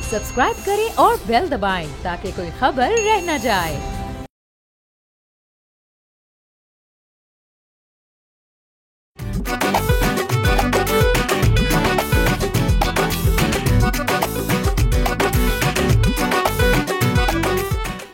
Subscribe करें और bell दबाएं ताकि कोई खबर रह न जाए।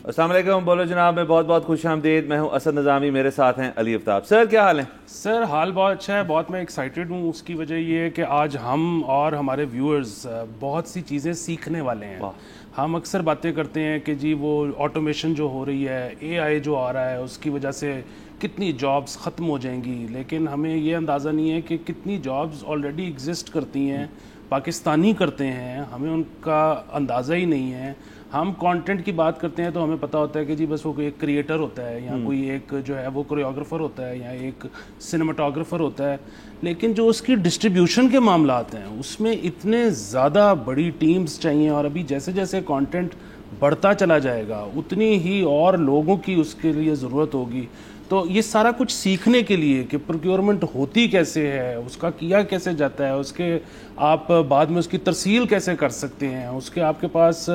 अस्सलाम वालेकुम, बोलो जनाब, मैं बहुत बहुत खुश आमदीद। मैं हूं असद निज़ामी, मेरे साथ हैं अली आफ्ताब। सर क्या हाल है? सर हाल बहुत अच्छा है, बहुत मैं एक्साइटेड हूँ। उसकी वजह ये है कि आज हम और हमारे व्यूअर्स बहुत सी चीज़ें सीखने वाले हैं। हम अक्सर बातें करते हैं कि जी वो ऑटोमेशन जो हो रही है, एआई जो आ रहा है, उसकी वजह से कितनी जॉब्स ख़त्म हो जाएंगी, लेकिन हमें ये अंदाज़ा नहीं है कि कितनी जॉब्स ऑलरेडी एग्जिस्ट करती हैं, पाकिस्तानी करते हैं, हमें उनका अंदाज़ा ही नहीं है। हम कंटेंट की बात करते हैं तो हमें पता होता है कि जी बस वो कोई एक क्रिएटर होता है या कोई एक जो है वो कोरियोग्राफर होता है या एक सिनेमाटोग्राफर होता है, लेकिन जो उसकी डिस्ट्रीब्यूशन के मामलात हैं उसमें इतने ज़्यादा बड़ी टीम्स चाहिए। और अभी जैसे जैसे कंटेंट बढ़ता चला जाएगा उतनी ही और लोगों की उसके लिए ज़रूरत होगी। तो ये सारा कुछ सीखने के लिए कि प्रोक्योरमेंट होती कैसे है, उसका किया कैसे जाता है, उसके आप बाद में उसकी तरसील कैसे कर सकते हैं, उसके आपके पास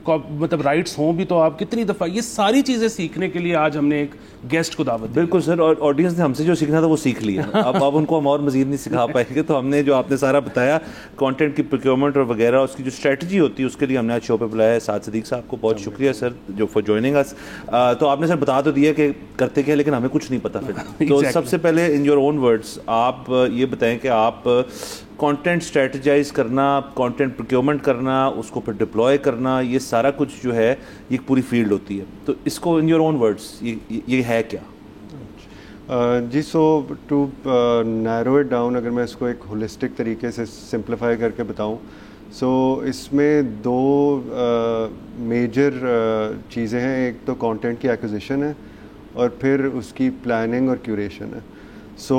मतलब राइट्स हों भी तो आप कितनी दफ़ा, ये सारी चीज़ें सीखने के लिए आज हमने एक गेस्ट को दावत दी। बिल्कुल सर, और ऑडियंस ने हमसे जो सीखना था वो सीख लिया। अब उनको हम और मजीद नहीं सिखा पाएंगे, तो हमने जो आपने सारा बताया कंटेंट की प्रोक्योरमेंट और वगैरह उसकी जो स्ट्रेटजी होती है उसके लिए हमने आज शो पे बुलाया है साद सदीक साहब को। बहुत शुक्रिया सर जो फॉर ज्वाइनिंग अस। तो आपने सर बता तो दिया कि करते क्या, लेकिन हमें कुछ नहीं पता फिर। तो सबसे पहले इन योर ओन वर्ड्स आप ये बताएं कि आप कंटेंट स्ट्रेटजाइज करना, कंटेंट प्रोक्योरमेंट करना, उसको फिर डिप्लॉय करना, ये सारा कुछ जो है ये एक पूरी फील्ड होती है। तो इसको इन योर ओन वर्ड्स ये है क्या? जी, सो टू नैरो इट डाउन, अगर मैं इसको एक होलिस्टिक तरीके से सिंप्लीफाई करके बताऊं, सो इसमें दो मेजर चीज़ें हैं। एक तो कंटेंट की एक्विजिशन है और फिर उसकी प्लानिंग और क्यूरेशन है। सो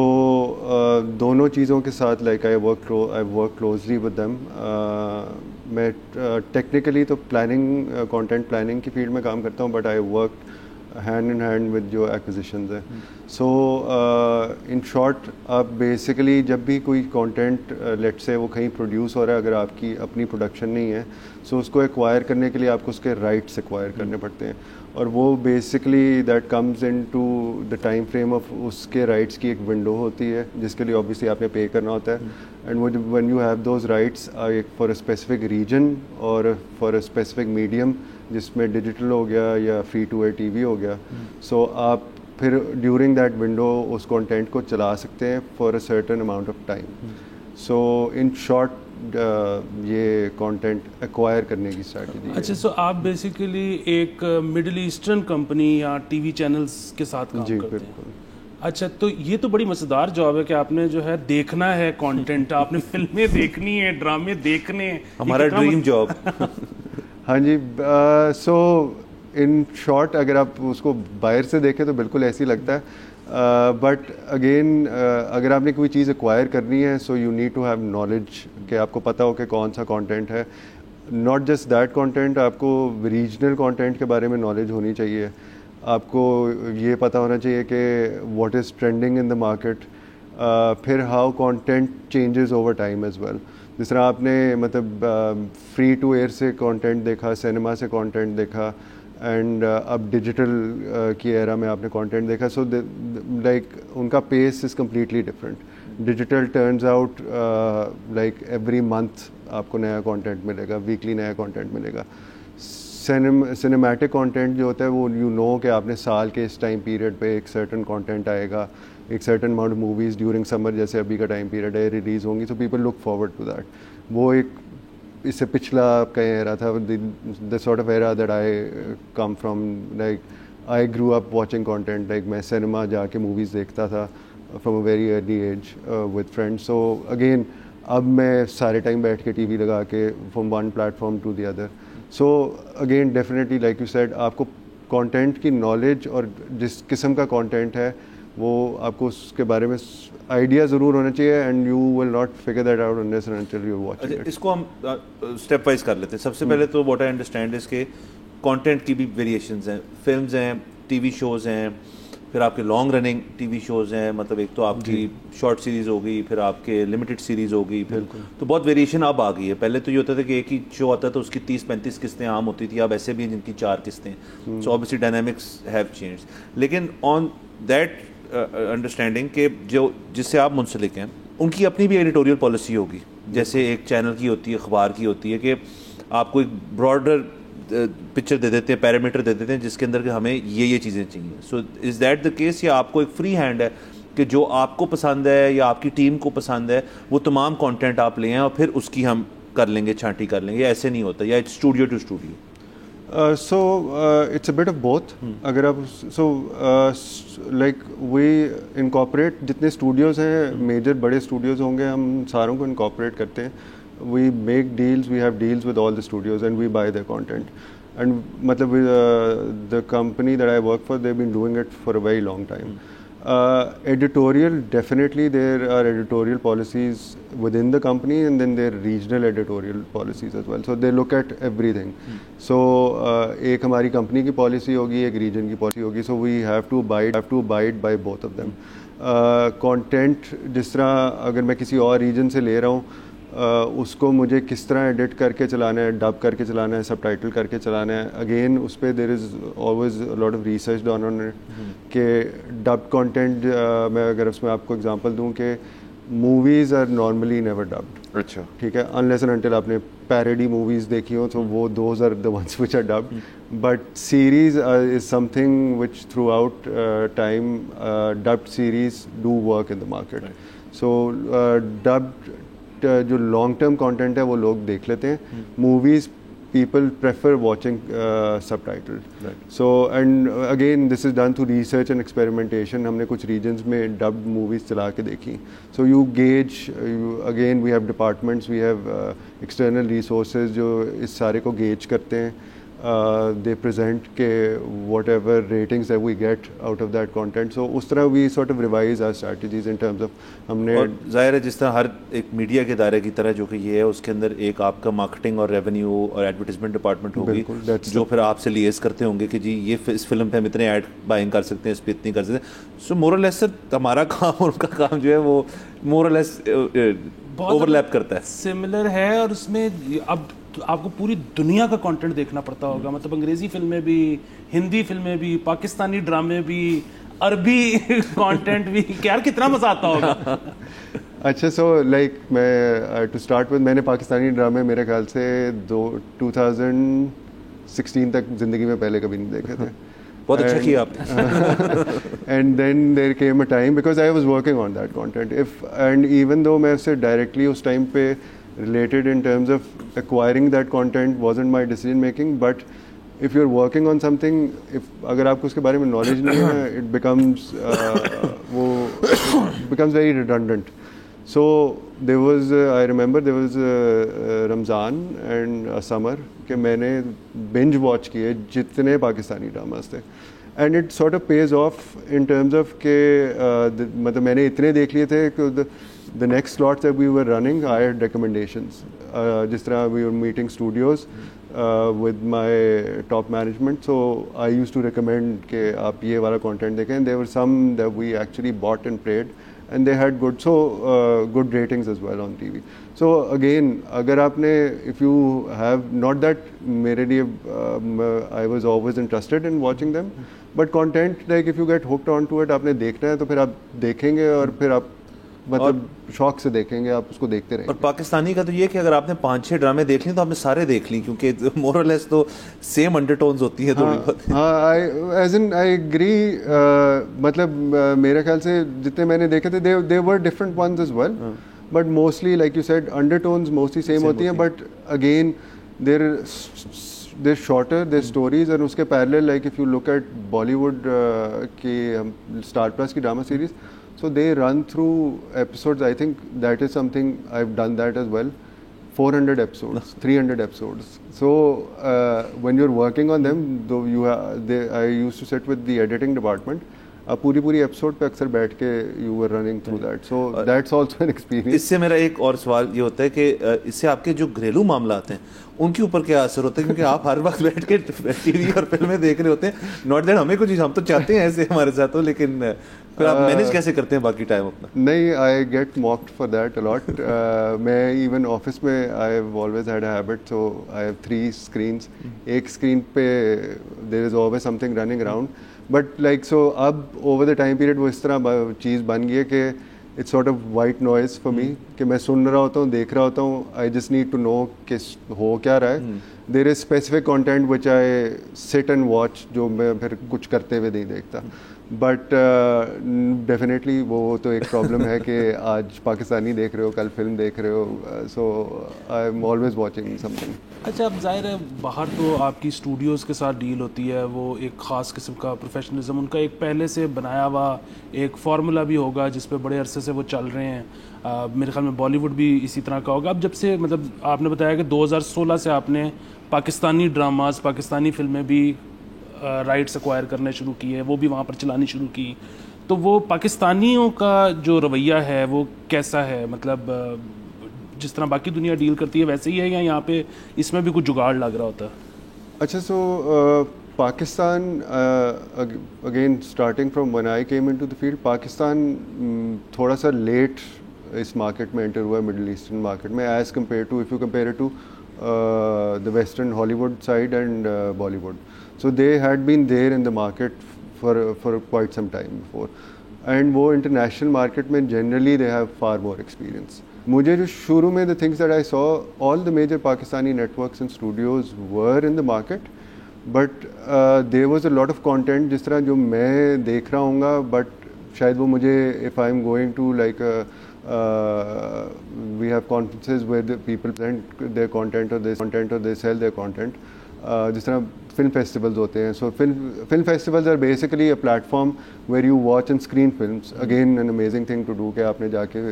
दोनों चीज़ों के साथ like I work closely with them. मैं टेक्निकली तो प्लानिंग, कंटेंट प्लानिंग की फील्ड में काम करता हूँ, but I work hand in hand with जो एक्विजिशंस है। सो इन शॉर्ट, आप बेसिकली जब भी कोई कंटेंट लेट से वो कहीं प्रोड्यूस हो रहा है, अगर आपकी अपनी प्रोडक्शन नहीं है, सो उसको एक्वायर करने के लिए आपको उसके राइट्स एक्वायर करने पड़ते हैं। और वो basically that comes in to the time frame of उसके राइट्स की एक विंडो होती है जिसके लिए ऑब्वियसली आपने पे करना होता है। And when you have those rights for a specific region और फॉर अ स्पेसिफिक मीडियम, जिसमें डिजिटल हो गया या फ्री टू एयर टीवी हो गया, सो आप फिर ड्यूरिंग दैट विंडो उस कंटेंट को चला सकते हैं for a certain amount of time. So in short ये कंटेंट एक्वायर करने की स्ट्रैटेजी। अच्छा, सो आप बेसिकली एक मिडिल ईस्टर्न कंपनी या टीवी चैनल्स के साथ काम करते हैं? बिल्कुल। अच्छा, तो ये तो बड़ी मज़ेदार जॉब है कि आपने जो है देखना है कंटेंट, आपने फिल्में देखनी है, ड्रामे देखने, हमारा ड्रीम जॉब। हाँ जी, सो इन शॉर्ट अगर आप उसको बाहर से देखें तो बिल्कुल ऐसे ही लगता है, बट अगेन अगर आपने कोई चीज़ एक्वायर करनी है, so you need to have knowledge कि आपको पता हो कि कौन सा कंटेंट है। नॉट जस्ट दैट कंटेंट, आपको रीजनल कंटेंट के बारे में नॉलेज होनी चाहिए। आपको ये पता होना चाहिए कि what is trending in the market, फिर how content changes over time as well. जिस तरह आपने मतलब फ्री टू एयर से कंटेंट देखा, सिनेमा से कंटेंट देखा, एंड अब डिजिटल की एरा में आपने कंटेंट देखा, सो लाइक उनका pace is completely different. Digital turns out like every month आपको नया कंटेंट मिलेगा, वीकली नया कंटेंट मिलेगा। सिनेमैटिक कंटेंट जो होता है वो यू नो कि आपने साल के इस टाइम पीरियड पे एक सर्टन कंटेंट आएगा, एक certain amount of movies during summer जैसे अभी का टाइम पीरियड है रिलीज़ होंगी, so people look forward to that. वो एक इससे पिछला आपका एरा था, the sort of era that I come from. Like I grew up watching content, like मैं सिनेमा जाके मूवीज़ देखता था from a very early age with friends. So again अब मैं सारे टाइम बैठ के टीवी लगा के from one platform to the other. So again definitely like you said, आपको कंटेंट की नॉलेज और जिस किस्म का कंटेंट है वो आपको उसके बारे में आइडिया ज़रूर होना चाहिए, and you will not figure that out unless and until you watch it. इसको हम स्टेप वाइज कर लेते हैं। सबसे पहले तो व्हाट आई अंडरस्टैंड इसके कंटेंट की भी वेरिएशंस हैं, फिल्म्स हैं, टीवी शोज़ हैं, फिर आपके लॉन्ग रनिंग टीवी शोज़ हैं, मतलब एक तो आपकी शॉर्ट सीरीज़ हो गई, फिर आपके लिमिटेड सीरीज़ हो गई, फिर तो बहुत वेरिएशन अब आ गई है। पहले तो ये होता था कि एक ही शो आता था, उसकी 30-35 किस्तें आम होती थी, अब ऐसे भी हैं जिनकी 4 किस्तें। So obviously dynamics have changed. लेकिन ऑन दैट अंडरस्टैंडिंग के जो जिससे आप मुंसलिक हैं उनकी अपनी भी एडिटोरियल पॉलिसी होगी, जैसे एक चैनल की होती है, अखबार की होती है, कि आपको एक ब्रॉडर पिक्चर दे देते हैं, पैरामीटर दे देते हैं जिसके अंदर कि हमें ये चीज़ें चाहिए। So is that the case, या आपको एक फ्री हैंड है कि जो आपको पसंद है या आपकी टीम को पसंद है वो तमाम कंटेंट आप ले आएं और फिर उसकी हम कर लेंगे, छांटी कर लेंगे, ऐसे नहीं होता, या studio to studio? So it's a bit of both. अगर आप like we incorporate जितने studios हैं, major बड़े studios होंगे, हम सारों को incorporate करते हैं. We make deals, we have deals with all the studios and we buy their content. And मतलब the company that I work for, they've been doing it for a very long time. Editorial, definitely there are editorial policies within the company, and then there are regional editorial policies as well. So they look at everything. So एक हमारी company की policy होगी, एक region की policy होगी. So we have to abide by both of them. Content जिस तरह अगर मैं किसी और region से ले रहा हूँ, उसको मुझे किस तरह एडिट करके चलाना है, डब करके चलाना है, सबटाइटल करके चलाना है, अगेन उस पर there is always a lot of research done on it कि डब कंटेंट, मैं अगर उसमें आपको एग्जांपल दूं कि movies are normally never dubbed. अच्छा, ठीक है, अनलेस एंड अनटिल आपने पैरोडी मूवीज़ देखी हो तो वो those are the ones which are dubbed. But series is something which throughout time dubbed series do work in the market. So dubbed जो long term content है वो लोग देख लेते हैं. Movies people prefer watching subtitled. Right. So and again this is done through research and experimentation. हमने कुछ regions में dubbed movies चला के देखी. So you gauge, again we have departments, we have external resources जो इस सारे को gauge करते हैं. They present के whatever ratings that we get out of that content. So उस तरह we sort of revise our strategies in terms of हमने. और जाहिर है जिस तरह हर एक मीडिया के दायरे की तरह जो कि ये है, उसके अंदर एक आपका मार्केटिंग और रेवेन्यू और एडवर्टाइजमेंट डिपार्टमेंट होगी जो फिर आपसे लिएज करते होंगे कि जी ये इस फिल्म पे हम इतने ऐड बाइंग कर सकते हैं, इस पे इतनी कर सकते हैं. सो मोर और लेस हमारा काम और उनका काम जो है वो मोर और लेस ओवरलैप करता है, सिमिलर है. और उसमें अब आपको पूरी दुनिया का कंटेंट देखना पड़ता होगा, मतलब अंग्रेजी फिल्में भी, हिंदी फिल्में भी, पाकिस्तानी ड्रामे भी, अरबी कंटेंट भी. यार कितना मजा आता होगा. अच्छा, सो लाइक मैं टू स्टार्ट विद, मैंने पाकिस्तानी ड्रामे मेरे ख्याल से 2016 तक ज़िंदगी में पहले कभी नहीं देखे थे. बहुत अच्छा किया आपने. And then there came a time because I was working on that content, if and even though मैं उससे डायरेक्टली उस टाइम पे related in terms of acquiring that content wasn't my decision making, but if you're working on something, if अगर आपको उसके बारे में knowledge नहीं है, it becomes becomes very redundant. So there was I remember there was Ramzan and a summer कि मैंने binge watch किए जितने पाकिस्तानी dramas थे, and it sort of pays off in terms of के मतलब मैंने इतने देख लिए थे कि the next slots that we were running, I had recommendations. जिस तरह we were meeting studios with my top management, so I used to recommend कि आप ये वाला content देखें. There were some that we actually bought and played, and they had good ratings as well on TV. So again, अगर आपने, if you have not that, मेरे लिए I was always interested in watching them, but content like if you get hooked onto it, आपने देखना है तो फिर आप देखेंगे और फिर आप मतलब शौक से देखेंगे, आप उसको देखते रहेंगे. और पाकिस्तानी का तो ये कि अगर आपने 5-6 ड्रामे देख ली तो आपने सारे देख ली, क्योंकि मोर और लेस तो सेम अंडरटोन्स होती है थोड़ी बहुत. हाँ, आई एग्री. मतलब मेरे ख्याल से जितने मैंने देखे थे they were different ones as well, but mostly like you said undertones mostly same होती हैं. But again they're shorter, their stories, और उसके parallel like if you look at Bollywood की स्टार प्लस की drama series, so they run through episodes. I think that is something I've done that as well. 400 episodes, 300 episodes. So when you're working on them, though I used to sit with the editing department आप पूरी episode पे अक्सर बैठ के you were running through that, so that's also an experience. इससे मेरा एक और सवाल ये होता है कि इससे आपके जो घरेलू मामलात हैं उनके ऊपर क्या असर होता है, क्योंकि आप हर वक्त बैठ के टीवी और फिल्में देख रहे होते हैं, नॉट दैट हमें कुछ, हम तो चाहते हैं ऐसे हमारे साथ हो, लेकिन फिर आप मैनेज कैसे करते हैं बाकी टाइम अपना? नहीं, I get mocked for that a lot. मैं इवन ऑफिस में I have always had a habit, so I have 3 screens. एक स्क्रीन पे there is always something running around, but like so अब ओवर द टाइम पीरियड वो इस तरह चीज़ बन गई है कि it's sort of white noise for me, कि मैं सुन रहा होता हूँ, देख रहा होता हूँ, I just need to know कि हो क्या रहा है। There is specific content which I sit and watch, जो मैं फिर कुछ करते हुए नहीं देखता। बट डेफिनेटली वो तो एक प्रॉब्लम है कि आज पाकिस्तानी देख रहे हो, कल फिल्म देख रहे हो, so I am always watching something. अच्छा, अब जाहिर है बाहर तो आपकी स्टूडियोज़ के साथ डील होती है, वो एक ख़ास किस्म का प्रोफेशनलिज्म, उनका एक पहले से बनाया हुआ एक फार्मूला भी होगा जिस पे बड़े अरसे से वो चल रहे हैं। मेरे ख्याल में बॉलीवुड भी इसी तरह का होगा। अब जब से मतलब आपने बताया कि 2016 से आपने पाकिस्तानी ड्रामाज, पाकिस्तानी फिल्में भी राइट्स एक्वायर करने शुरू किए, वो भी वहाँ पर चलानी शुरू की, तो वो पाकिस्तानियों का जो रवैया है वो कैसा है? मतलब जिस तरह बाकी दुनिया डील करती है वैसे ही है, या यहाँ पे इसमें भी कुछ जुगाड़ लग रहा होता है? अच्छा, so Pakistan, again starting from when I came into the field, Pakistan थोड़ा सा लेट इस मार्केट में एंटर हुआ है, मिडिल ईस्टर्न मार्केट में, as compare to, if you compare to the Western Hollywood side and Bollywood. So they had been there in the market for quite some time before. And वो international market में generally they have far more experience. मुझे जो शुरू में the things that I saw, all the major Pakistani networks and studios were in the market, but there was a lot of content जिस तरह जो मैं देख रहा हूँगा, but शायद वो मुझे, if I'm going to like we have conferences where the people present their content or they sell their content, जिस तरह film festivals होते हैं. So film festivals are basically a platform where you watch and screen films. Again an amazing thing to do कि आपने जाके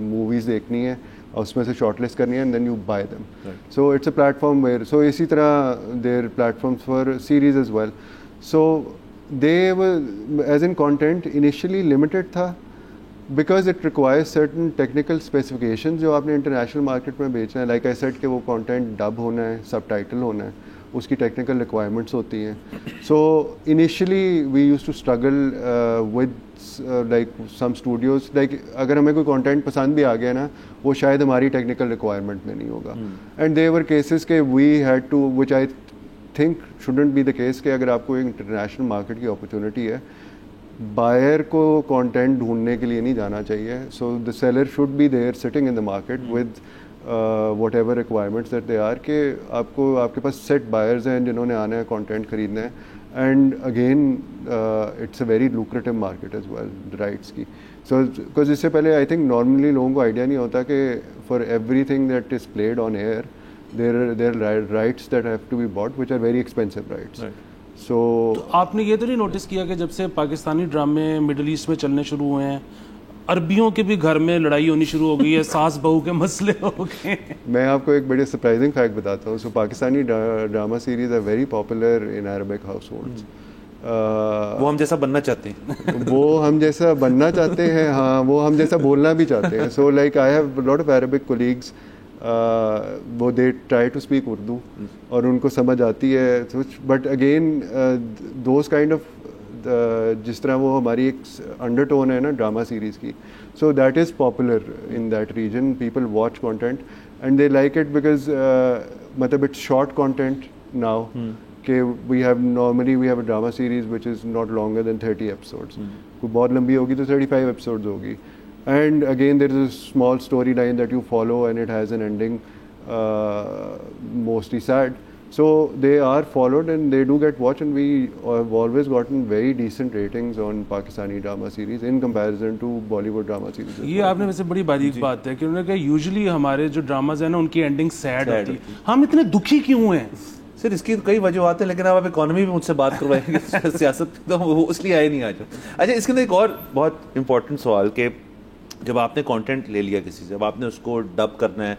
movies देखनी है और उसमें से shortlist करनी है and then you buy them. Right. So it's a platform where, so इसी तरह there are platforms for series as well. So they were, as in content initially limited था, because it requires certain technical specifications जो आपने international market में बेचना है. Like I said कि वो content dub होना है, subtitle होना है, उसकी technical requirements होती हैं. So initially we used to struggle with like some studios, like अगर हमें कोई content पसंद भी आ गया ना, वो शायद हमारी technical requirement में नहीं होगा. And there were cases के we had to, which I think shouldn't be the case, कि अगर आपको एक international market की opportunity है, बायर को कंटेंट ढूंढने के लिए नहीं जाना चाहिए. So the seller should be there sitting in the market with whatever requirements that they are, के आपको, आपके पास सेट बायर्स हैं जिन्होंने आना है कंटेंट खरीदना है. And again it's a very lucrative market as well rights की. सो बिकॉज इससे पहले आई थिंक नॉर्मली लोगों को आइडिया नहीं होता कि for everything that is played on air there rights that have to be bought which are very expensive rights. तो आपने ये तो नहीं नोटिस किया कि जब से पाकिस्तानी ड्रामे मिडिल ईस्ट में चलने शुरू हुए हैं, अरबियों के भी घर में लड़ाई होनी शुरू हो गई है, सास बहू के मसले हो गए? मैं आपको एक बड़े सरप्राइजिंग फैक्ट बताता हूँ. So Pakistani drama series are very popular in Arabic households. वो हम जैसा बनना चाहते हैं. वो हम जैसा बनना चाहते हैं, हाँ, वो हम जैसा बोलना भी चाहते हैं. So like I have lot of Arabic colleagues, वो they try to speak Urdu और उनको समझ आती है. But again those kind of, जिस तरह वो हमारी एक अंडरटोन है ना ड्रामा सीरीज़ की, so that is popular in that region. People watch content and they like it because मतलब इट्स शॉर्ट कंटेंट नाउ, कि we have a drama series which is not longer than 30 episodes. कोई बहुत लंबी होगी तो 35 episodes होगी. And again there is a small storyline that you follow and it has an ending, mostly sad. So they are followed and they do get watched, and we have always gotten very decent ratings on Pakistani drama series in comparison to Bollywood drama series. ये आपने वैसे बड़ी बारीक बात है कि उन्होंने कहा यूजुअली हमारे जो ड्रामाज हैं ना उनकी एंडिंग सैड होती है. हम इतने दुखी क्यों हैं? सर इसकी कई वजूहत हैं, लेकिन अब आप इकोनॉमी भी मुझसे बात करवाएंगे सियासत तो वो इसलिए आए नहीं आज. अच्छा, इसके अंदर एक और बहुत इंपॉर्टेंट सवाल कि जब आपने कंटेंट ले लिया किसी से, अब आपने उसको डब करना है,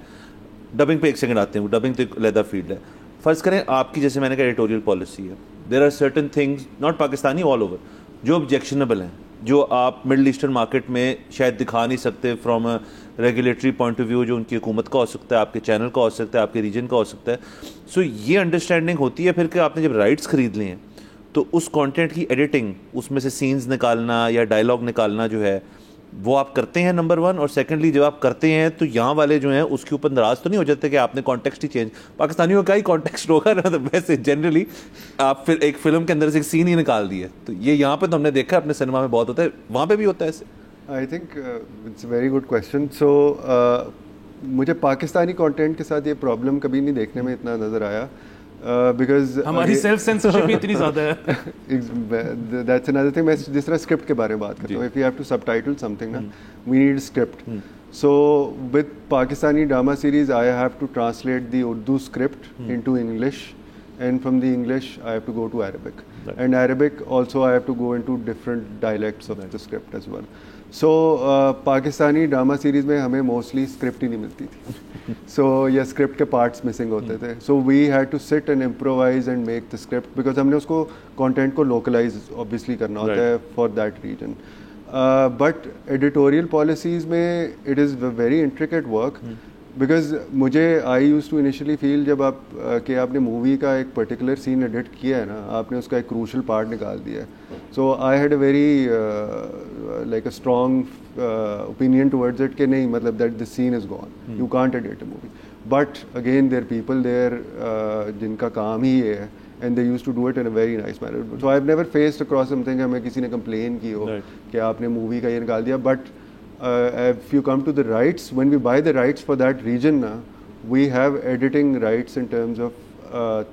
डबिंग पे एक सेकंड आते हैं, डबिंग तो एक अलग फील्ड है. फ़र्ज़ करें आपकी, जैसे मैंने कहा, एडिटोरियल पॉलिसी है, there are certain things, not Pakistani, all over, जो ऑब्जेक्शनेबल हैं, जो आप मिडल ईस्टर्न मार्केट में शायद दिखा नहीं सकते from a regulatory point of view, जो उनकी हुकूमत का हो सकता है, आपके चैनल का हो सकता है, आपके रीजन का हो सकता है। सो ये अंडरस्टैंडिंग होती है फिर कि आपने जब राइट्स खरीद लिए हैं तो उस कंटेंट की एडिटिंग, उसमें से सीन्स निकालना या डायलॉग निकालना जो है वो आप करते हैं, नंबर वन। और सेकंडली जब आप करते हैं तो यहाँ वाले जो हैं उसके ऊपर नाराज़ तो नहीं हो जाते कि आपने कॉन्टेक्स्ट ही चेंज, पाकिस्तानियों का ही कॉन्टेक्स्ट होगा ना, तो वैसे जनरली आप फिर एक फिल्म के अंदर से एक सीन ही निकाल दिए। तो ये यहाँ पे तो हमने देखा अपने सिनेमा में बहुत होता है, वहाँ पे भी होता है ऐसे? I think it's very good question. So मुझे पाकिस्तानी कंटेंट के साथ ये प्रॉब्लम कभी नहीं देखने में इतना नज़र आया, बिकॉज हमारी सेल्फ सेंसरशिप इतनी ज़्यादा है। That's another thing. मैं जिस तरह स्क्रिप्ट के बारे में बात करता हूँ, if you have to subtitle something ना, we need script. So with Pakistani drama series I have to translate the Urdu script into English, and from the English I have to go to Arabic, and Arabic also I have to go into different dialects of the script as well. So Pakistani drama series में हमें mostly script ही नहीं मिलती थी, so या script के parts missing होते थे, so we had to sit and improvise and make the script because हमने उसको content को localize obviously करना होता है for that region. But editorial policies में it is a very intricate work. Because मुझे आई यूज़ टू इनिशियली फील जब आप कि आपने मूवी का एक पर्टिकुलर सीन एडिट किया है ना, आपने उसका एक क्रूशल पार्ट निकाल दिया है। So I had a very like a strong opinion towards it कि नहीं, मतलब that this scene is gone, you can't edit a movie. But again there people there जिनका काम ही ये है, and they used to do it in a very nice manner. So I've never faced across something हमें किसी ने complain की हो कि आपने मूवी का ये निकाल दिया। But if you come to the rights, when we buy the rights for that region now, we have editing rights in terms of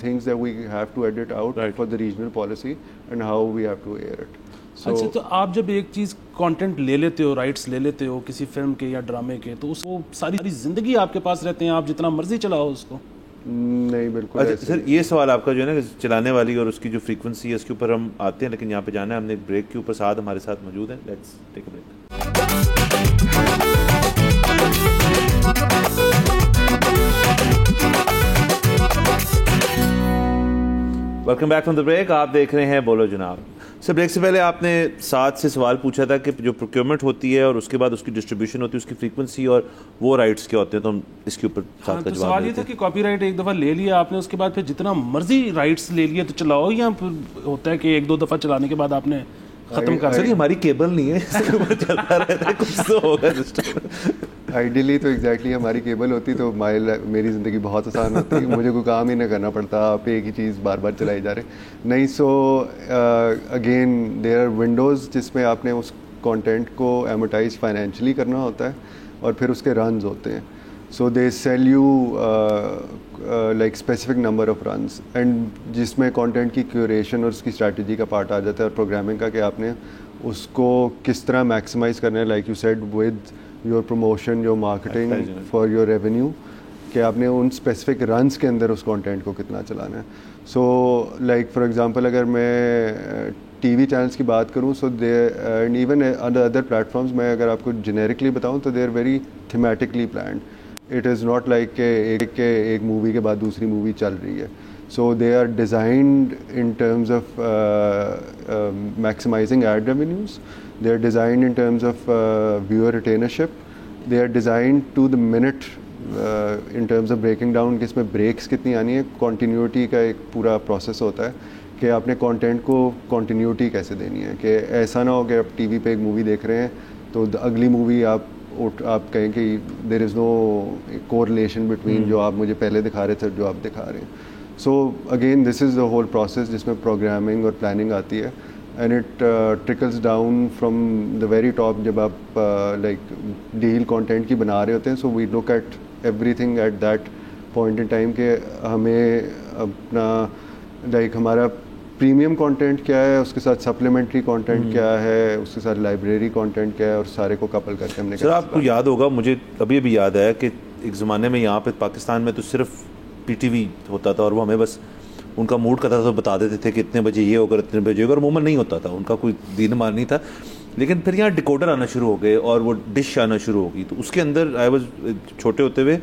things that we have to edit out for the regional policy and how we have to air it. So, अच्छा, तो आप जब एक चीज़ content ले लेते हो, rights ले लेते हो किसी फिल्म के या ड्रामे के, तो उसको सारी ज़िंदगी आपके पास रहते हैं, आप जितना मर्जी चलाओ उसको? नहीं, बिल्कुल। अच्छा सर, ये सवाल आपका जो है ना चलाने वाली और उसकी जो फ्रीक्वेंसी है उसके ऊपर हम आते हैं, लेकिन यहाँ पे जाना है हमने ब्रेक के ऊपर। साथ हमारे साथ मौजूद हैं, let's take a break. Welcome back from the break. आप देख रहे हैं बोलो जनाब। सर, ब्रेक से पहले आपने साथ से सवाल पूछा था कि जो प्रोक्योरमेंट होती है और उसके बाद उसकी डिस्ट्रीब्यूशन होती है, उसकी फ्रीक्वेंसी और वो राइट्स क्या होते हैं, तो हम इसके ऊपर साथ का जवाब सवाल ये था कि कॉपीराइट एक दफ़ा ले लिया आपने, उसके बाद फिर जितना मर्जी राइट्स ले लिए तो चलाओ, या फिर होता है कि एक दो दफ़ा चलाने के बाद आपने खत्म कर? सर, ये हमारी केबल नहीं है, चलता रहता है, कुछ तो होगा सिस्टम। आइडियली तो एग्जैक्टली हमारी केबल होती तो मेरी ज़िंदगी बहुत आसान होती, मुझे कोई काम ही ना करना पड़ता, आप एक ही चीज़ बार बार चलाई जा रहे। नहीं, so again there are windows जिसमें आपने उस कंटेंट को एमोटाइज फाइनेंशियली करना होता है और फिर उसके रन्स होते हैं। So they sell you like specific number of runs, and जिसमें कंटेंट की क्यूरेशन और उसकी स्ट्रैटेजी का पार्ट आ जाता है और प्रोग्रामिंग का, कि आपने उसको किस तरह मैक्सिमाइज़ करना है, like you said with your promotion, your marketing, for your revenue, कि आपने उन स्पेसिफिक रन्स के अंदर उस कंटेंट को कितना चलाना है। सो लाइक फॉर एग्जांपल अगर मैं टीवी चैनल्स की बात करूं, so they and even other platforms में अगर आपको जेनेरिकली बताऊं तो they are very thematically planned. It is not like के एक मूवी के बाद दूसरी मूवी चल रही है। So they are designed in terms of maximising ad revenues, they are designed in terms of viewer retainership, they are designed to the minute in terms of breaking down कि इसमें breaks कितनी आनी है। continuity का एक पूरा process होता है कि आपने content को continuity कैसे देनी है, कि ऐसा ना हो कि आप TV पे एक movie देख रहे हैं तो अगली movie आप कहें कि there is no correlation between जो आप मुझे पहले दिखा रहे थे जो आप दिखा रहे हैं। So again this is the whole process जिसमें programming और planning आती है, and it trickles down from the very top जब आप like deal content की बना रहे होते हैं। so we look at everything at that point in time कि हमें अपना like हमारा प्रीमियम कंटेंट क्या है, उसके साथ सप्लीमेंट्री कंटेंट क्या है, उसके साथ लाइब्रेरी कंटेंट क्या है, और सारे को कपल करके हमने। सर, आपको याद होगा, मुझे अभी भी याद आया कि एक ज़माने में यहाँ पे पाकिस्तान में तो सिर्फ PTV होता था और वो हमें बस उनका मूड का था तो बता देते थे कि इतने बजे ये होगा, इतने बजे होगा, और अमूमन नहीं होता था, उनका कोई दीन मान नहीं था। लेकिन फिर यहाँ डिकोडर आना शुरू हो गए और वो डिश आना शुरू हो गई, तो उसके अंदर आई वाज छोटे होते हुए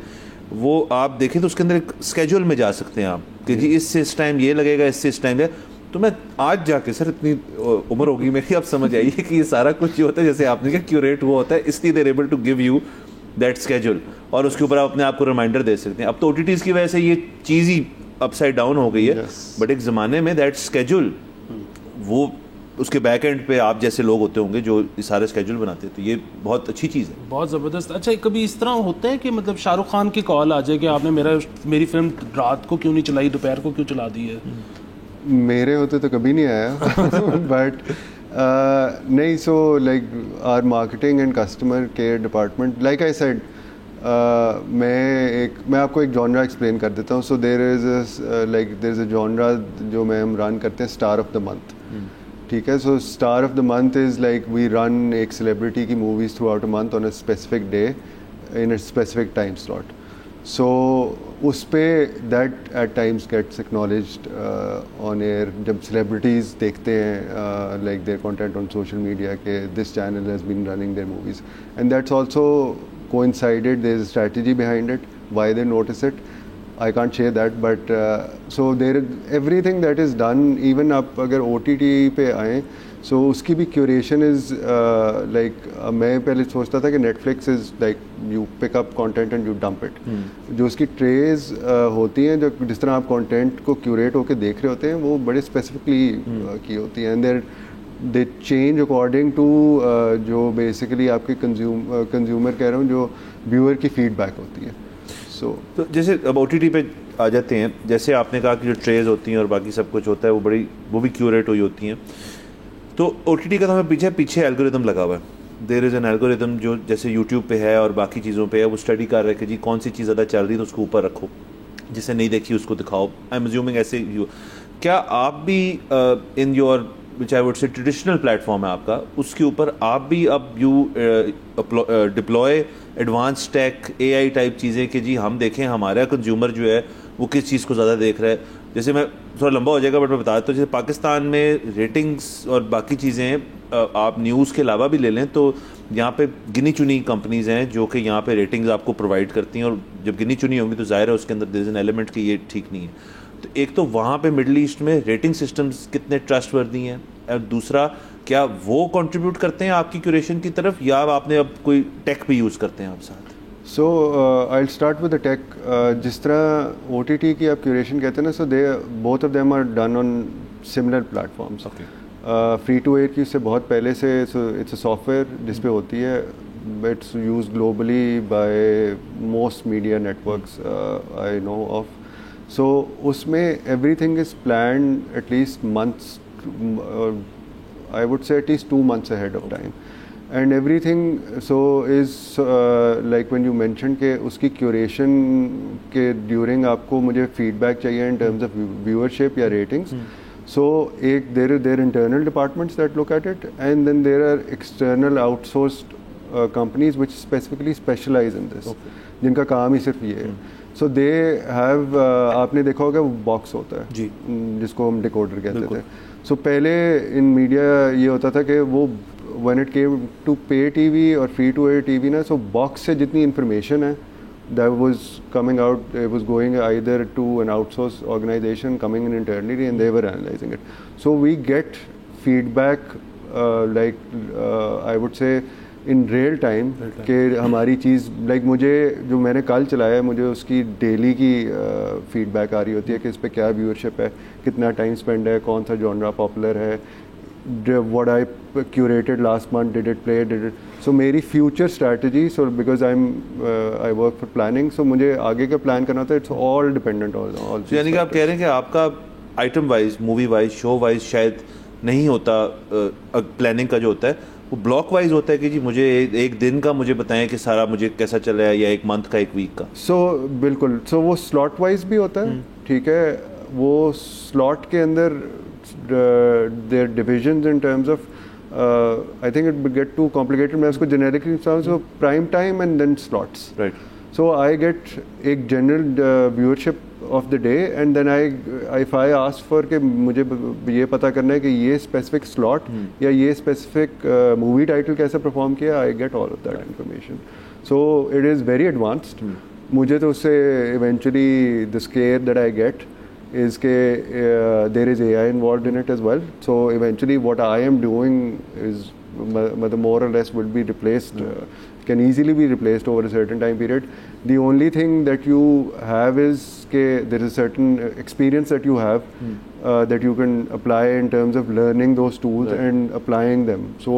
वो आप देखें तो उसके अंदर एक स्केड्यूल में जा सकते हैं आप कि जी इससे इस टाइम ये लगेगा, इससे इस टाइम है। तो मैं आज जाके सर इतनी उम्र होगी मेरी, अब समझ आई है कि ये सारा कुछ जो होता है जैसे आपने कहा क्यूरेट हुआ होता है, इसलिए they're able to give you that schedule और उसके ऊपर आप अपने आप को रिमाइंडर दे सकते हैं। अब तो OTTs की वजह से ये चीज़ ही अपसाइड डाउन हो गई है, बट एक ज़माने में दैट स्केड्यूल वो उसके बैक एंड पे आप जैसे लोग होते होंगे जो सारे स्केड्यूल बनाते हैं, तो ये बहुत अच्छी चीज़ है, बहुत ज़बरदस्त। अच्छा, कभी इस तरह होता है कि मतलब शाहरुख खान की कॉल आ जाए कि आपने मेरी फिल्म रात को क्यों नहीं चलाई, दोपहर को क्यों चला दी है? मेरे होते तो कभी नहीं आया बट नहीं, so like our marketing and customer care department, like I said, मैं आपको एक जॉनरा एक्सप्लेन कर देता हूँ। So there is a genre जो हम रन करते हैं, स्टार ऑफ द मंथ, ठीक है। So star of the month is like we run एक सेलिब्रिटी की movies throughout a month on a specific day in a specific time slot. So उस पर that at times gets acknowledged on air, जब celebrities देखते हैं like their content on social media के this channel has been running their movies, and that's also coincided, there is a strategy behind it, why they notice it, I can't share that, but so there is everything that is done, even आप अगर OTT पे आएँ, so उसकी भी curation is like मैं पहले सोचता था कि Netflix is like you pick up content and you dump it, जो उसकी trays होती हैं, जो जिस तरह आप content को curate होके देख रहे होते हैं, वो बड़े specifically की होती हैं, and they change according to जो basically आपके consumer कह रहा हूँ, जो viewer की feedback होती है। तो जैसे अब OTT पे आ जाते हैं, जैसे आपने कहा कि जो ट्रेज होती हैं और बाकी सब कुछ होता है वो भी क्यूरेट हुई होती हैं, तो OTT का तो हमें पीछे एल्गोरिदम लगा हुआ है, देयर इज़ एन एल्गोरिदम जो जैसे यूट्यूब पे है और बाकी चीज़ों पे है, वो स्टडी कर रहे हैं कि जी कौन सी चीज़ ज़्यादा चल रही है तो उसको ऊपर रखो, जिसे नहीं देखी उसको दिखाओ। आई एम अज्यूमिंग ऐसे क्या आप भी in your which I would से ट्रेडिशनल प्लेटफॉर्म है आपका, उसके ऊपर आप भी अब you deploy advance tech AI type चीज़ें कि जी हम देखें हमारा कंज्यूमर जो है वो किस चीज़ को ज़्यादा देख रहा है। जैसे मैं थोड़ा लंबा हो जाएगा बट मैं बता देता हूँ, जैसे पाकिस्तान में रेटिंग्स और बाकी चीज़ें आप न्यूज़ के अलावा भी ले लें तो यहाँ पे गिनी चुनी कंपनीज़ हैं जो कि यहाँ पे रेटिंग्स आपको प्रोवाइड करती हैं, और जब गिनी चुनी होंगी तो ज़ाहिर है उसके अंदर देयर इज़ एन एलिमेंट कि ये ठीक नहीं है। तो एक तो वहाँ पे मिडल ईस्ट में रेटिंग सिस्टम्स कितने ट्रस्टवर्दी हैं, और दूसरा क्या वो कंट्रीब्यूट करते हैं आपकी क्यूरेशन की तरफ, या आपने अब कोई टेक भी यूज़ करते हैं आप साथ? So I will start with the tech. जिस तरह OTT की आप क्यूरेशन कहते हैं ना, so they both of them are done on similar platforms. Free to air की उससे बहुत पहले से, सो इट्स अ सॉफ्टवेयर जिस पे होती है, it's used globally by most media networks I know of. So उसमें everything is planned at least months, I would say at least 2 months ahead of time, and everything so is like when you mentioned के उसकी curation के during आपको मुझे feedback चाहिए in terms of viewership या ratings, so एक there are internal departments that look at it, and then there are external outsourced companies which specifically specialize in this, जिनका काम ही सिर्फ ये है। So they have आपने देखा होगा वो बॉक्स होता है जी, जिसको हम डिकोडर कहते थे। सो पहले इन मीडिया ये होता था कि वो when it came to pay TV और फ्री टू एयर TV ना, सो बॉक्स से जितनी इंफॉर्मेशन है that was coming out, it was going either to an outsource organization coming in internally and they were analyzing it. So we get feedback like I would say in real time कि हमारी चीज़ like मुझे जो मैंने कल चलाया है, मुझे उसकी डेली की फीडबैक आ रही होती है कि इस पर क्या व्यूअरशिप है, कितना टाइम स्पेंड है, कौन सा जॉनरा पॉपुलर है, what I curated last month, did it play, did it. So मेरी future strategy, so because I work for planning, so मुझे आगे का प्लान करना होता है, इट्स ऑल डिपेंडेंट ऑन। यानी कि आप कह रहे हैं कि आपका item wise, movie wise, show wise शायद नहीं होता प्लानिंग का जो होता है, वो ब्लॉक वाइज होता है कि जी मुझे एक दिन का मुझे बताएं कि सारा मुझे कैसा चल रहा है, या एक मंथ का, एक वीक का। सो बिल्कुल, सो वो स्लॉट वाइज भी होता है, ठीक है। वो स्लॉट के अंदर there divisions in terms of I think it get too complicated, मैं उसको generically so prime time and then slots, right. So I get एक general viewership of the day, and then if I ask for कि मुझे ये पता करना है कि ये स्पेसिफिक स्लॉट या ये स्पेसिफिक मूवी टाइटल कैसे परफॉर्म किया, I get all of that information. So it is very advanced. मुझे तो उससे eventually the square that I get is there is AI involved in it as well. So eventually what I am doing is more or less would be replaced, can easily be replaced over a certain time period. The only thing that you have is there is a certain experience that you have that you can apply in terms of learning those tools and applying them. So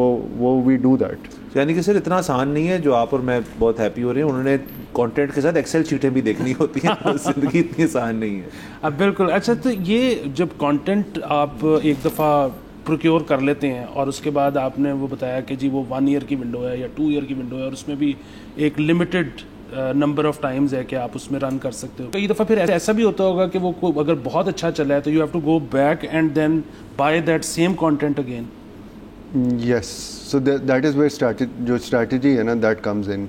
we do that. यानी कि sir इतना आसान नहीं है जो आप और मैं बहुत हैप्पी हो रहे हैं, उन्होंने कंटेंट के साथ एक्सेल शीटें भी देखनी होती हैं। ज़िंदगी इतनी आसान नहीं है। अब बिल्कुल। अच्छा, तो ये जब कंटेंट आप एक दफ़ा प्रोक्योर कर लेते हैं और उसके बाद आपने वो बताया कि जी वो 1 ईयर की विंडो है या 2 ईयर की विंडो है और उसमें भी एक लिमिटेड नंबर ऑफ टाइम्स है कि आप उसमें रन कर सकते हो। कई दफ़ा फिर ऐसा भी होता होगा कि वो अगर बहुत अच्छा चला है तो you have to go back and then buy that same content again. Yes, so that is where जो strategy है ना that comes in.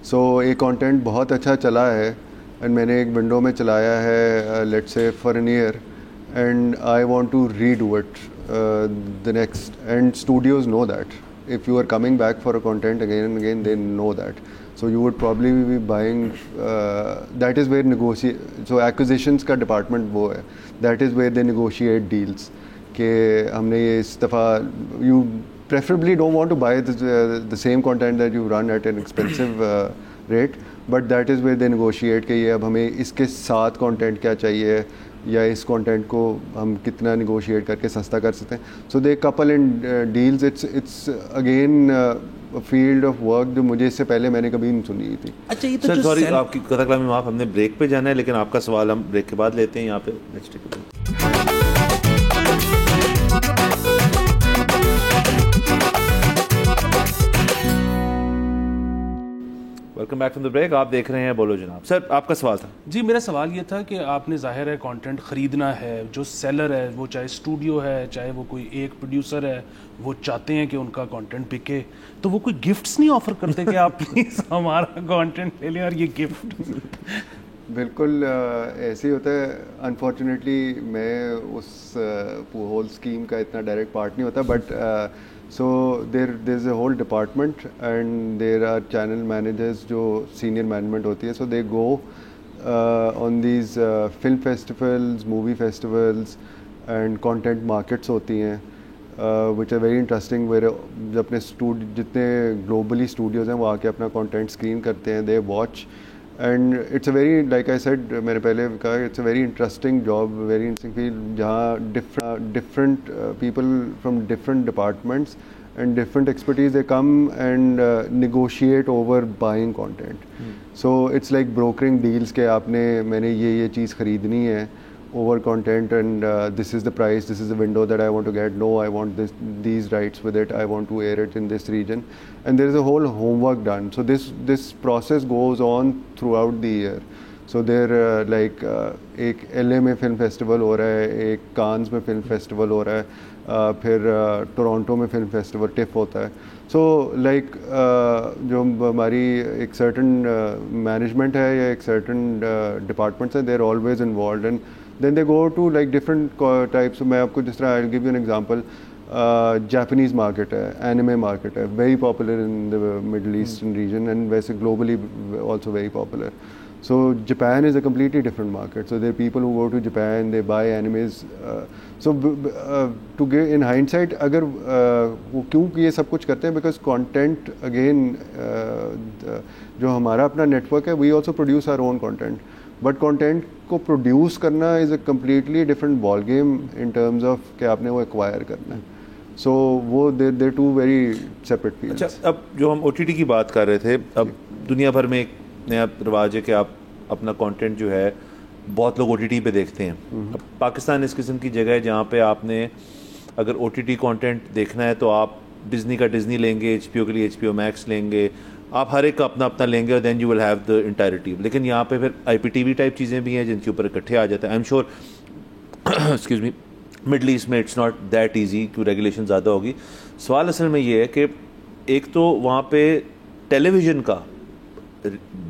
So एक content बहुत अच्छा चला है and मैंने एक window में चलाया है let's say for an year and I want to redo it the next, and studios know that. If you are coming back for a content again and again, they know that. So you would probably be buying, that is where so acquisitions का department वो है, that is where they negotiate deals. कि हमने ये इस दफ़ा you preferably don't want to buy the same content that you run at an expensive rate, but that is where they negotiate कि ये अब हमें इसके साथ content क्या चाहिए या इस content को हम कितना negotiate करके सस्ता कर सकते हैं. So they couple in deals. It's again a field of work जो मुझे इससे पहले मैंने कभी नहीं सुनी थी. अच्छा, ये तो सर सॉरी आपकी कथा कलामी माफ, हमने ब्रेक पे जाना है लेकिन आपका सवाल हम ब्रेक के बाद लेते हैं यहाँ पे. Next welcome back from the break. आप देख रहे हैं बोलो जनाब. सर आपका सवाल था. जी, मेरा सवाल ये था कि आपने ज़ाहिर है कंटेंट ख़रीदना है, जो सेलर है वो चाहे स्टूडियो है चाहे वो कोई एक प्रोड्यूसर है, वो चाहते हैं कि उनका कंटेंट बिके, तो वो कोई गिफ्ट्स नहीं ऑफ़र करते कि आप प्लीज़ हमारा कंटेंट ले लें और ये गिफ्ट. बिल्कुल ऐसे ही होता है. अनफॉर्चुनेटली मैं उस होल स्कीम का इतना डायरेक्ट पार्ट नहीं होता, but so there's a whole department and there are channel managers जो senior management होती है. So they go on these film festivals, movie festivals and content markets होती हैं which are very interesting, where जब अपने जितने globally studios हैं वो आके अपना content screen करते हैं. They watch and it's a very, like I said मैंने पहले कहा, it's a very interesting job, very interesting field जहाँ different people from different departments and different expertise, they come and negotiate over buying content. So it's like brokering deals के मैंने ये चीज़ खरीदनी है over content and this is the price, this is the window that I want to get. No, I want these rights with it. I want to air it in this region, and there is a whole homework done. So this process goes on throughout the year. So there like एक LA में film festival हो रहा है, एक कांस में film festival हो रहा है, फिर टोरंटो में फिल्म फेस्टिवल टिफ होता है. सो लाइक जो हमारी एक सर्टन मैनेजमेंट है या एक सर्टन डिपार्टमेंट्स हैं, they are always involve and then they go to like different types. मैं आपको जिस तरह I'll give you an example. Japanese market है, anime market है, very popular in the Middle Eastern region and वैसे globally also very popular. So Japan is a completely different market. So there are people who go to Japan, they buy animes. So to give in hindsight, अगर वो क्यों ये सब कुछ करते हैं? Because content again जो हमारा अपना network है, we also produce our own content. But content को प्रोड्यूस करना is a completely different ball game in terms of कि आपने वो एक्वायर करना है. सो वो दे टू वेरी सेपरेट फील्ड्स. अच्छा, अब जो हम OTT की बात कर रहे थे, अब दुनिया भर में एक नया रिवाज है कि आप अपना कंटेंट जो है बहुत लोग OTT पे देखते हैं. अब पाकिस्तान इस किस्म की जगह है जहाँ पे आपने अगर OTT कंटेंट देखना है तो आप डिज़नी का डिज़नी लेंगे, HBO के लिए HBO Max लेंगे, आप हर एक का अपना अपना लेंगे और then you will have the entirety. लेकिन यहाँ पे फिर IPTV टाइप चीज़ें भी हैं जिनके ऊपर इकट्ठे आ जाते हैं. I am sure excuse me, middle east में इट्स नॉट दैट ईजी क्यों रेगुलेशन ज़्यादा होगी. सवाल असल में ये है कि एक तो वहाँ पे टेलीविज़न का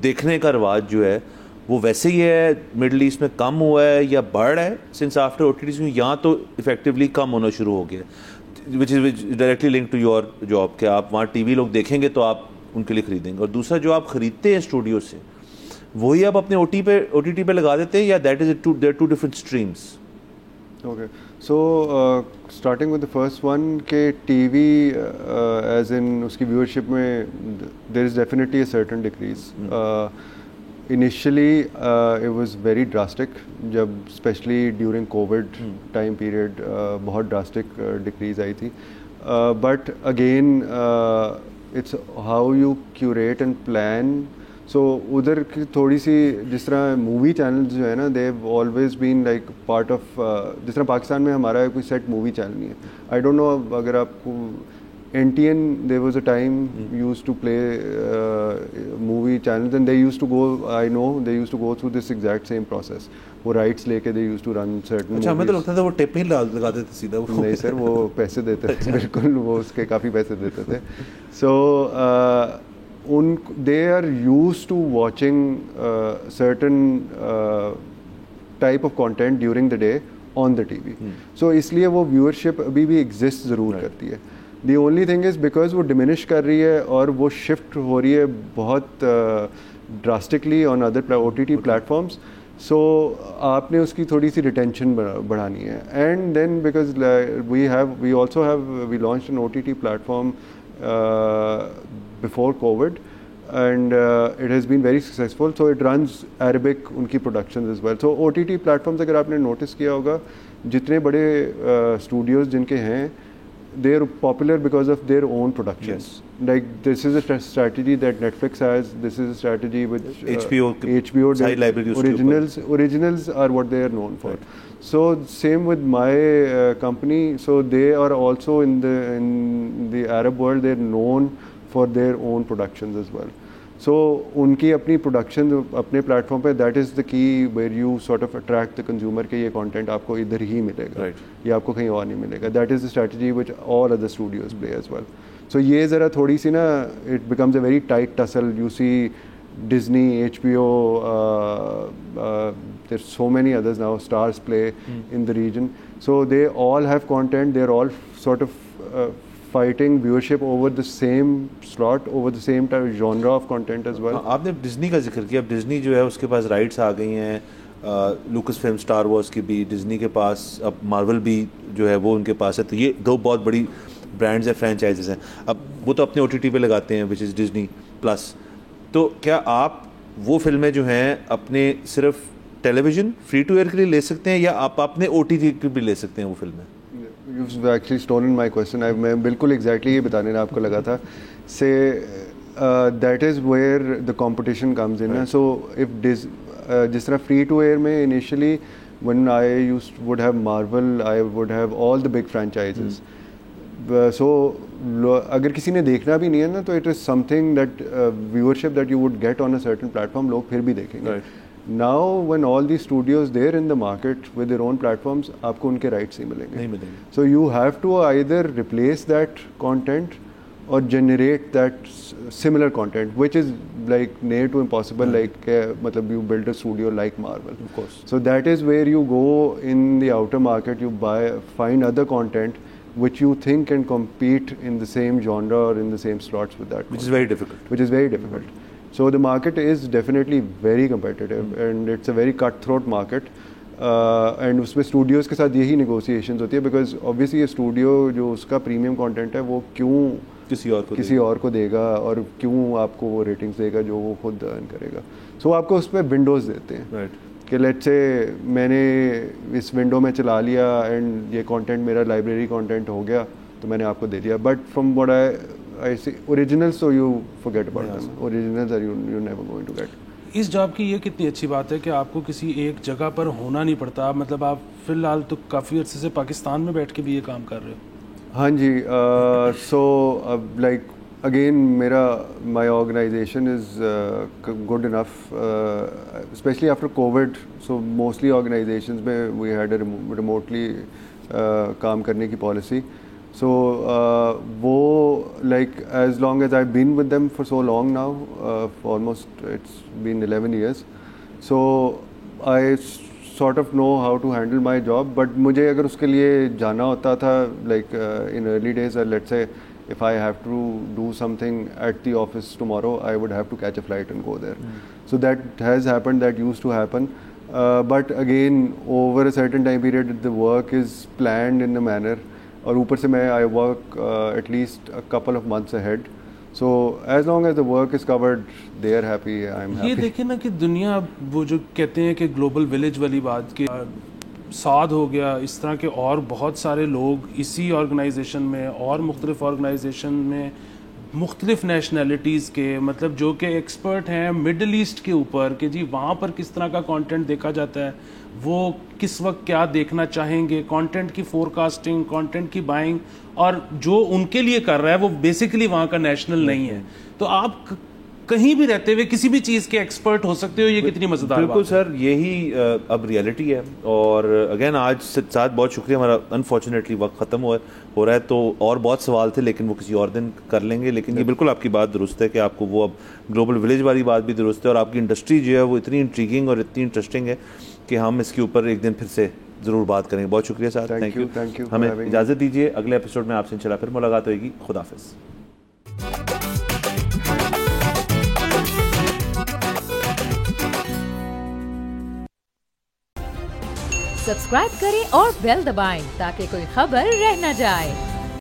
देखने का रिवाज जो है वो वैसे ही है, मिडल ईस्ट में कम हुआ है या बढ़ रहा है सिंस आफ्टर OTT. यहाँ तो इफेक्टिवली कम होना शुरू हो गया, which is directly link to your job कि आप वहाँ TV लोग देखेंगे तो आप उनके लिए ख़रीदेंगे. और दूसरा जो आप ख़रीदते हैं स्टूडियो से, वही आप अपने OTT पे लगा देते हैं या that is there two different streams? Okay, so starting with the first one के TV as in उसकी viewership में there is definitely a certain decrease. Initially it was very drastic जब especially during COVID time period बहुत drastic decrease आई थी. But again it's how you curate and plan. सो उधर की थोड़ी सी जिस तरह मूवी चैनल्स जो है ना they have always been like part of, जिस तरह पाकिस्तान में हमारा कोई सेट मूवी चैनल नहीं है. आई डोंट नो अगर आपको NTN there was a time used to play movie channels and they used to go, I know they used to go through this exact same process. वो rights लेके they used to run certain. अच्छा, हमें तो लगता था वो tape ही लगा देते सीधा. वो नहीं सर, वो पैसे देते थे बिल्कुल, वो उसके काफ़ी पैसे देते थे. सो they are used to watching certain type of content during the day on the TV. So इसलिए वो viewership अभी भी exist ज़रूर करती है. The only thing is because वो diminish कर रही है और वो shift हो रही है बहुत drastically on other OTT platforms. So आपने उसकी थोड़ी सी retention बढ़ानी है. And then because we launched an OTT platform before COVID and it has been very successful, so it runs Arabic उनकी productions as well. So OTT platforms अगर आपने notice किया होगा जितने बड़े studios जिनके हैं they are popular because of their own productions. Yes. Like this is a strategy that Netflix has, this is a strategy which HBO library originals are what they are known for. Right. So same with my company, so they are also in the Arab world, they are known for their own productions as well. So उनकी अपनी production अपने platform पे, that is the key where you sort of attract the consumer कि ये content आपको इधर ही मिलेगा, ये आपको कहीं और नहीं मिलेगा. That is the strategy which all other studios play as well. So ये ज़रा थोड़ी सी ना, it becomes a very tight tussle. You see Disney, HBO, there's so many others now, Stars play in the region. So they all have content, they're all sort of fighting viewership over the same slot, over the same type of genre of content as well. आपने Disney का जिक्र किया. अब Disney जो है उसके पास rights आ गई हैं, लुकस फिल्म स्टार वॉर्स की भी डिज्नी के पास, अब मार्वल भी जो है वो उनके पास है. तो ये दो बहुत बड़ी ब्रांड्स हैं, फ्रेंचाइजेस हैं. अब वो तो अपने OTT पे लगाते हैं विच इज़ डिज्नी प्लस. तो क्या आप वो फिल्में जो हैं अपने सिर्फ टेलीविज़न फ्री टू एयर के लिए ले सकते हैं या आप अपने OTT के भी ले सकते हैं वो फिल्में? You've actually stolen my question. मैं बिल्कुल exactly ये बताने आपको लगा था. Say that is where the competition comes in. Right. So if जिस तरह free to air में initially when I would have Marvel, I would have all the big franchises. So अगर किसी ने देखना भी नहीं है ना, तो it is something that viewership that you would get on a certain platform लोग फिर भी देखेंगे. Right. Now when all these studios they're in the market with their own platforms, आपको उनके rights नहीं मिलेंगे. So you have to either replace that content or generate that similar content, which is like near to impossible. Like मतलब you build a studio like Marvel. Of course. So that is where you go in the outer market, you find other content which you think can compete in the same genre or in the same slots with that. Which is very difficult. So the market is definitely very competitive and it's a very cutthroat market. And उसमें studios के साथ यही negotiations होती है because obviously ये studio जो उसका premium content है वो क्यों किसी और को देगा और क्यों आपको वो ratings देगा जो वो खुद earn करेगा. So आपको उसमें windows देते हैं. Right. कि let's say मैंने इस window में चला लिया and ये content मेरा library content हो गया तो मैंने आपको दे दिया. But from what I see originals, so you forget about them. Originals are you're never going to get. इस जॉब की ये कितनी अच्छी बात है कि आपको किसी एक जगह पर होना नहीं पड़ता. मतलब आप फिलहाल तो काफ़ी अर्से से पाकिस्तान में बैठ के भी ये काम कर रहे हो. हाँ जी. So like again my organization is good enough, especially after COVID. So mostly organizations में we had a remotely काम करने की policy. So वो like as long as I've been with them for so long now, almost it's been 11 years. So I sort of know how to handle my job. But मुझे अगर उसके लिए जाना होता था like in early days, let's say if I have to do something at the office tomorrow, I would have to catch a flight and go there. So that has happened, that used to happen. But again, over a certain time period, the work is planned in a manner. और ऊपर से मैं I work at least a couple of months ahead. So as long as the work is covered, they are happy, I'm happy. ये देखिए ना कि दुनिया वो जो कहते हैं कि ग्लोबल विलेज वाली बात कि साद हो गया, इस तरह के और बहुत सारे लोग इसी ऑर्गेनाइजेशन में और मुख्तलिफ ऑर्गेनाइजेशन में मुख्तलिफ नेशनैलिटीज़ के, मतलब जो कि एक्सपर्ट हैं मिडल ईस्ट के ऊपर कि जी वहाँ पर किस तरह का कंटेंट देखा जाता है, वो किस वक्त क्या देखना चाहेंगे, कंटेंट की फोरकास्टिंग, कंटेंट की बाइंग, और जो उनके लिए कर रहा है वो बेसिकली वहाँ का नेशनल नहीं है। तो आप कहीं भी रहते हुए किसी भी चीज़ के एक्सपर्ट हो सकते हो, ये कितनी मज़ेदार बिल्कुल बात है। सर, यही अब रियलिटी है। और अगेन आज साथ बहुत शुक्रिया, हमारा अनफॉर्चुनेटली वक्त ख़त्म हो रहा है, तो और बहुत सवाल थे लेकिन वो किसी और दिन कर लेंगे। लेकिन ये बिल्कुल आपकी बात दुरुस्त है कि आपको वो अब ग्लोबल विलेज वाली बात भी दुरुस्त है, और आपकी इंडस्ट्री जो है वो इतनी इंट्रीगिंग और इतनी इंटरेस्टिंग है कि हम इसके ऊपर एक दिन फिर से ज़रूर बात करेंगे। बहुत शुक्रिया सर, थैंक यू। हमें इजाज़त दीजिए, अगले एपिसोड में आपसे इंशाल्लाह फिर मुलाकात होगी। खुदाफिज़। सब्सक्राइब करें और बेल दबाएं ताकि कोई खबर रह न जाए।